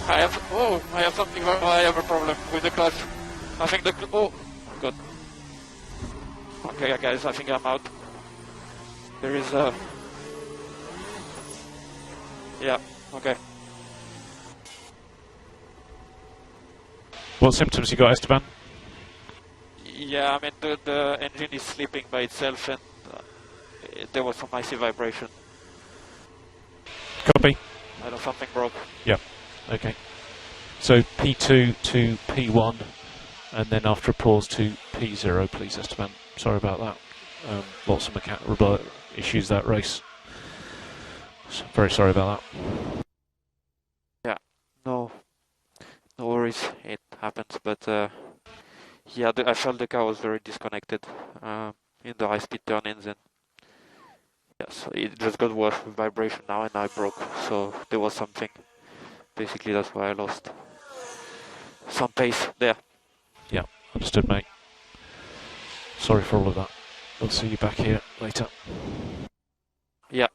I have something, I have a problem with the clutch. I think oh, good. Okay, guys, I think I'm out. There is a... Yeah, okay. What symptoms you got, Esteban? Yeah, I mean, the engine is sleeping by itself and there was some icy vibration. Copy. I know something broke. Yeah, okay. So P2 to P1, and then after a pause to P0, please, Esteban. Sorry about that. Lots of mechanical issues that race. So very sorry about that. Yeah, no worries, it happens, but yeah, I felt the car was very disconnected in the high-speed turn-ins, and yeah, so it just got worse with vibration now, and I broke, so there was something. Basically, that's why I lost some pace there. Yeah, understood, mate. Sorry for all of that. We'll see you back here later. Yeah.